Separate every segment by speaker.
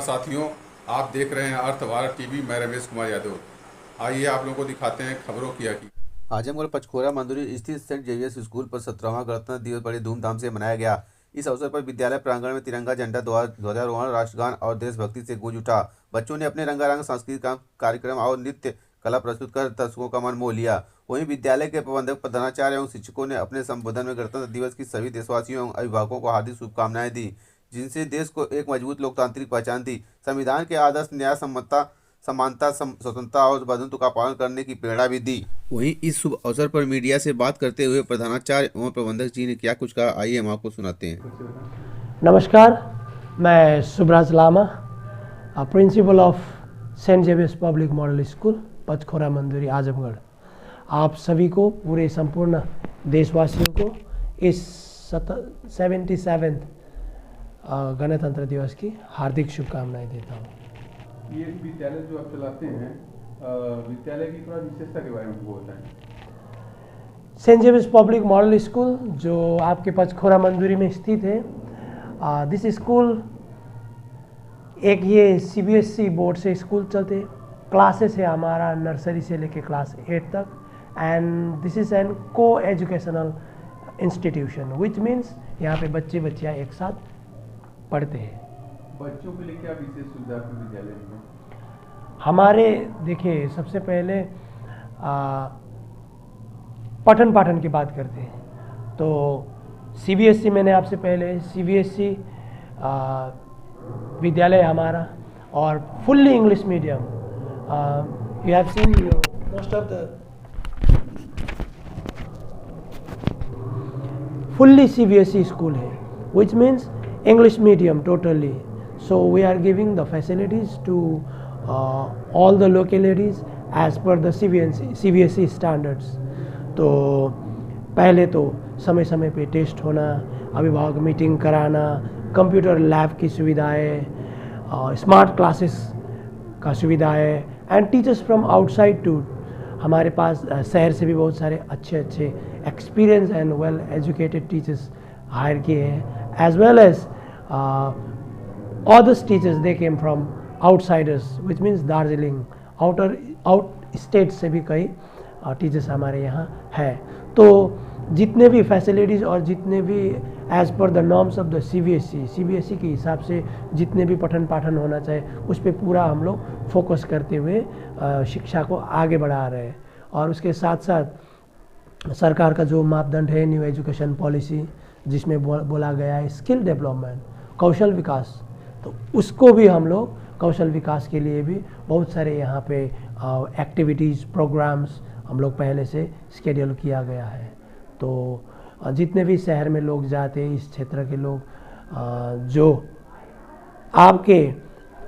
Speaker 1: नमस्कार साथियों, आप देख रहे हैं अर्थ भारत टीवी। मैं रमेश कुमार यादव। आइए आप लोगों को दिखाते हैं खबरों की हकीकत। आजमगढ़ पंचकोरा मंदिर स्थित सेंट जेवियर्स स्कूल पर 17वां गणतंत्र दिवस बड़ी धूमधाम से मनाया गया। इस अवसर पर विद्यालय प्रांगण में तिरंगा झंडा, ध्वजारोहण, राष्ट्रगान और देशभक्ति से गूंज उठा। बच्चों ने अपने रंगारंग सांस्कृतिक कार्यक्रम और नृत्य कला प्रस्तुत कर दर्शकों का मन मोह लिया। वहीं विद्यालय के प्रबंधक, प्रधानाचार्य एवं शिक्षकों ने अपने संबोधन में गणतंत्र दिवस की सभी देशवासियों एवं अभिभावकों को हार्दिक शुभकामनाएं दी, जिनसे देश को एक मजबूत लोकतांत्रिक पहचान दी। संविधान के आदर्श न्याय, समता, समानता, स्वतंत्रता और बंधुत्व का पालन करने की प्रेरणा भी दी। वहीं इस शुभ अवसर पर मीडिया से बात करते हुए प्रधानाचार्य एवं प्रबंधक जी ने क्या कुछ कहा, आइए हम आपको सुनाते हैं।
Speaker 2: नमस्कार, मैं Subraj Lama, principal of Saint Xavier's public model school, Panchkora Mandir, Azamgarh. आप सभी को, पूरे संपूर्ण देशवासियों को इस 77वें गणतंत्र दिवस की हार्दिक शुभकामनाएं देता हूँ।
Speaker 1: ये विद्यालय जो आप चलाते हैं, विद्यालय की थोड़ा विशेषता के बारे में बताएं।
Speaker 2: Saint Xavier's public model school जो आपके पंचकोरा मंदिर में स्थित है, दिस स्कूल एक ये सीबीएसई बोर्ड से स्कूल चलते, क्लासेस है हमारा नर्सरी से लेके क्लास 8 तक, एंड दिस इज़ एन को एजुकेशनल इंस्टीट्यूशन, विच मीन्स यहाँ पे बच्चे बच्चियाँ एक साथ पढ़ते हैं।
Speaker 1: बच्चों के लिए क्या विशेष सुविधा है विद्यालय में?
Speaker 2: हमारे देखिए, सबसे पहले पठन पाठन की बात करते हैं तो सीबीएसई, मैंने आपसे पहले सीबीएसई विद्यालय हमारा, और fully English medium. You have seen most of the fully CBSE school है, which means English medium totally. So we are giving the facilities to all the localities as per the CBSE standards. तो पहले तो समय समय पे test होना, अभिभावक meeting कराना, कंप्यूटर लैब की सुविधाएं, स्मार्ट क्लासेस का सुविधाएं, and teachers from outside too. हमारे पास शहर से भी बहुत सारे अच्छे अच्छे experience and well educated teachers hire किए हैं, as well as others teachers, they came from outsiders, which means Darjeeling, out state से भी कई टीचर्स हमारे यहाँ है। तो जितने भी फैसिलिटीज़ और जितने भी as per the norms of the CBSE के हिसाब से जितने भी पठन पाठन होना चाहिए, उस पर पूरा हम लोग फोकस करते हुए शिक्षा को आगे बढ़ा रहे हैं। और उसके साथ साथ सरकार का जो मापदंड है, न्यू एजुकेशन पॉलिसी, जिसमें बोला गया है स्किल डेवलपमेंट, कौशल विकास, तो उसको भी हम लोग कौशल विकास के लिए भी बहुत सारे यहाँ पे एक्टिविटीज़, प्रोग्राम्स हम लोग पहले से शेड्यूल किया गया है। तो जितने भी शहर में लोग जाते हैं, इस क्षेत्र के लोग जो आपके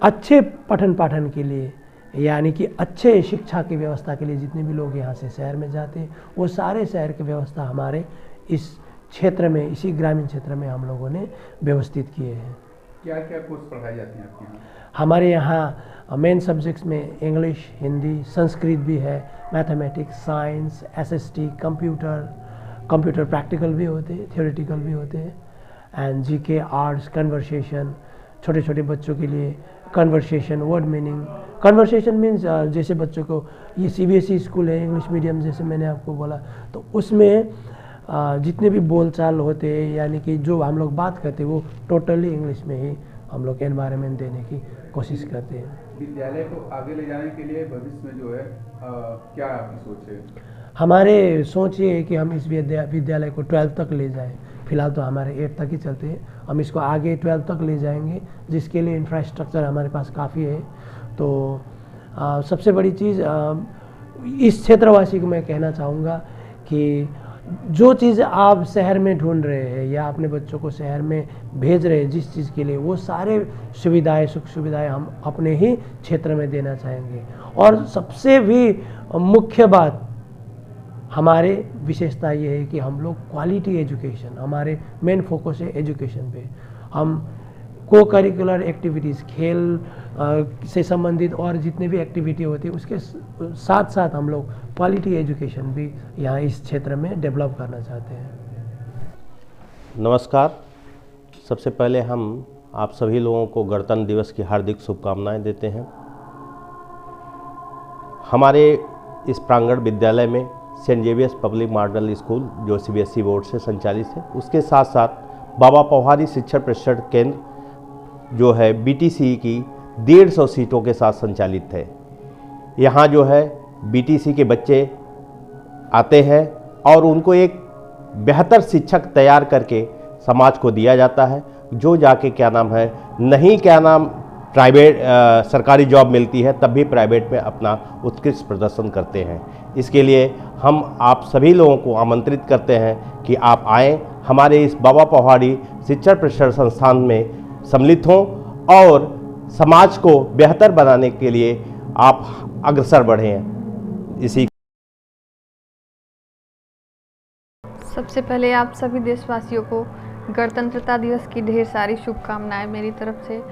Speaker 2: अच्छे पठन पाठन के लिए, यानी कि अच्छे शिक्षा की व्यवस्था के लिए जितने भी लोग यहाँ से शहर में जाते हैं, वो सारे शहर की व्यवस्था हमारे इस क्षेत्र में, इसी ग्रामीण क्षेत्र में हम लोगों ने व्यवस्थित किए हैं।
Speaker 1: क्या क्या कोर्स पढ़ाए जाते हैं आपके यहाँ?
Speaker 2: हमारे यहाँ मेन सब्जेक्ट्स में इंग्लिश, हिंदी, संस्कृत भी है, mathematics, science, SST, computer practical भी होते हैं, थियोरेटिकल भी होते हैं, एंड जीके, आर्ट्स, कन्वर्सेशन, छोटे छोटे बच्चों के लिए conversation, word meaning. Conversation means जैसे बच्चों को, ये सीबीएसई स्कूल है, इंग्लिश मीडियम, जैसे मैंने आपको बोला, तो उसमें जितने भी बोलचाल होते हैं, यानी कि जो हम लोग बात करते हैं, वो टोटली इंग्लिश में ही हम लोग एनवायरनमेंट देने की कोशिश करते हैं।
Speaker 1: विद्यालय को आगे ले जाने के लिए भविष्य में जो है क्या आपकी सोच है?
Speaker 2: हमारे सोच ये है कि हम इस विद्यालय को 12th तक ले जाएं। फिलहाल तो हमारे 8 तक ही चलते हैं, हम इसको आगे 12th तक ले जाएंगे, जिसके लिए इंफ्रास्ट्रक्चर हमारे पास काफ़ी है। तो सबसे बड़ी चीज़ इस क्षेत्रवासी को मैं कहना चाहूँगा कि जो चीज़ आप शहर में ढूंढ रहे हैं या अपने बच्चों को शहर में भेज रहे हैं, जिस चीज़ के लिए, वो सारे सुविधाएं, सुख सुविधाएं हम अपने ही क्षेत्र में देना चाहेंगे। और सबसे भी मुख्य बात, हमारे विशेषता ये है कि हम लोग क्वालिटी एजुकेशन, हमारे मेन फोकस है एजुकेशन पे। हम को करिकुलर एक्टिविटीज़, खेल से संबंधित और जितने भी एक्टिविटी होती है, उसके साथ साथ हम लोग क्वालिटी एजुकेशन भी यहाँ इस क्षेत्र में डेवलप करना चाहते हैं।
Speaker 3: नमस्कार। सबसे पहले हम आप सभी लोगों को गणतंत्र दिवस की हार्दिक शुभकामनाएं देते हैं। हमारे इस प्रांगण विद्यालय में saint Xavier's public model school जो CBSE बोर्ड से संचालित है, उसके साथ साथ बाबा पौहारी शिक्षण प्रशिक्षण केंद्र जो है BTC की 150 सीटों के साथ संचालित है। यहाँ जो है BTC के बच्चे आते हैं और उनको एक बेहतर शिक्षक तैयार करके समाज को दिया जाता है, जो जाके प्राइवेट सरकारी जॉब मिलती है तब भी प्राइवेट में अपना उत्कृष्ट प्रदर्शन करते हैं। इसके लिए हम आप सभी लोगों को आमंत्रित करते हैं कि आप आएँ, हमारे इस बाबा पौहारी शिक्षण प्रशिक्षण संस्थान में सम्मिलित हों और समाज को बेहतर बनाने के लिए आप अग्रसर बढ़ें। इसी
Speaker 4: सबसे पहले आप सभी देशवासियों को गणतंत्रता दिवस की ढेर सारी शुभकामनाएं मेरी तरफ से।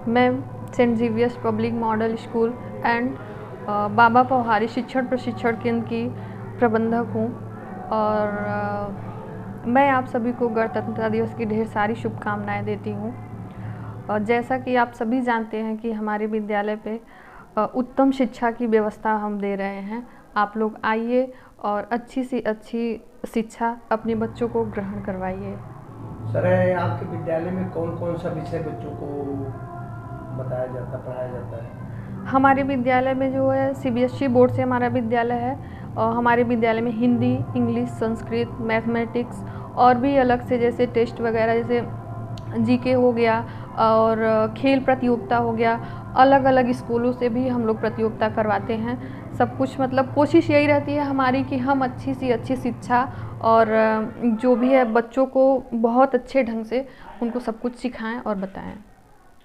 Speaker 4: मैं Saint Xavier's public model school and Baba Pauhari शिक्षण प्रशिक्षण केंद्र की प्रबंधक हूं और मैं आप सभी को गणतंत्रता दिवस की ढेर सारी शुभकामनाएं देती हूं। और जैसा कि आप सभी जानते हैं कि हमारे विद्यालय पे उत्तम शिक्षा की व्यवस्था हम दे रहे हैं। आप लोग आइए और अच्छी से अच्छी शिक्षा अपने बच्चों को ग्रहण करवाइए।
Speaker 2: सर, आपके विद्यालय में कौन कौन सा विषय बच्चों को बताया जाता, पढ़ाया जाता है?
Speaker 4: हमारे विद्यालय में जो है CBSE बोर्ड से हमारा विद्यालय है और हमारे विद्यालय में हिंदी, इंग्लिश, संस्कृत, मैथमेटिक्स और भी अलग से जैसे टेस्ट वगैरह जैसे GK हो गया और खेल प्रतियोगिता हो गया, अलग अलग स्कूलों से भी हम लोग प्रतियोगिता करवाते हैं। सब कुछ मतलब कोशिश यही रहती है हमारी कि हम अच्छी से अच्छी शिक्षा और जो भी है बच्चों को बहुत अच्छे ढंग से उनको सब कुछ सिखाएं और बताएं।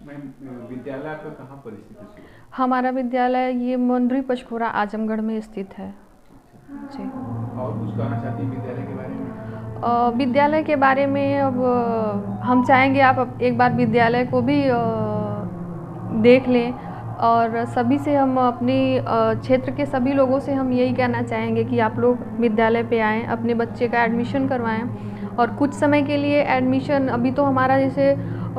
Speaker 1: मैम, विद्यालय आपका कहाँ पर स्थित है?
Speaker 4: हमारा विद्यालय ये मुंद्री पचखोरा आजमगढ़ में स्थित है जी।
Speaker 1: और कुछ कहना चाहती हैं विद्यालय के बारे में?
Speaker 4: विद्यालय के बारे में अब हम चाहेंगे आप एक बार विद्यालय को भी देख लें और सभी से हम अपनी क्षेत्र के सभी लोगों से हम यही कहना चाहेंगे कि आप लोग विद्यालय पे आएँ, अपने बच्चे का एडमिशन करवाएं। और कुछ समय के लिए एडमिशन अभी तो हमारा जैसे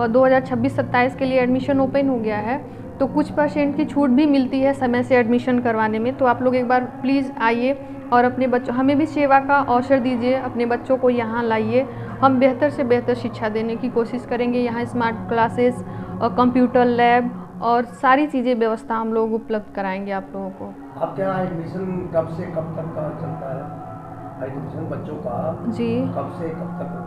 Speaker 4: 2026-27 के लिए एडमिशन ओपन हो गया है, तो कुछ % की छूट भी मिलती है समय से एडमिशन करवाने में। तो आप लोग एक बार प्लीज़ आइए और अपने बच्चों, हमें भी सेवा का अवसर दीजिए, अपने बच्चों को यहाँ लाइए। हम बेहतर से बेहतर शिक्षा देने की कोशिश करेंगे। यहाँ स्मार्ट क्लासेस और कंप्यूटर लैब और सारी चीज़ें व्यवस्था हम लोग उपलब्ध कराएंगे आप लोगों को।
Speaker 2: आपके यहाँ एडमिशन कब से कब तक का चलता है? एडमिशन बच्चों का
Speaker 4: जी
Speaker 2: कब से कब तक?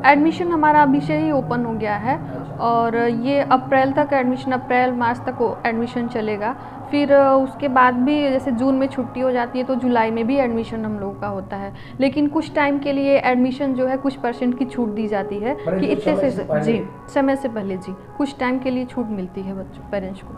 Speaker 4: एडमिशन हमारा अभी से ही ओपन हो गया है और ये अप्रैल तक एडमिशन, अप्रैल-मार्च तक एडमिशन चलेगा। फिर उसके बाद भी जैसे जून में छुट्टी हो जाती है तो जुलाई में भी एडमिशन हम लोगों का होता है। लेकिन कुछ टाइम के लिए एडमिशन जो है कुछ % की छूट दी जाती है कि इतने से जी समय से पहले जी कुछ टाइम के लिए छूट मिलती है बच्चों पेरेंट्स को।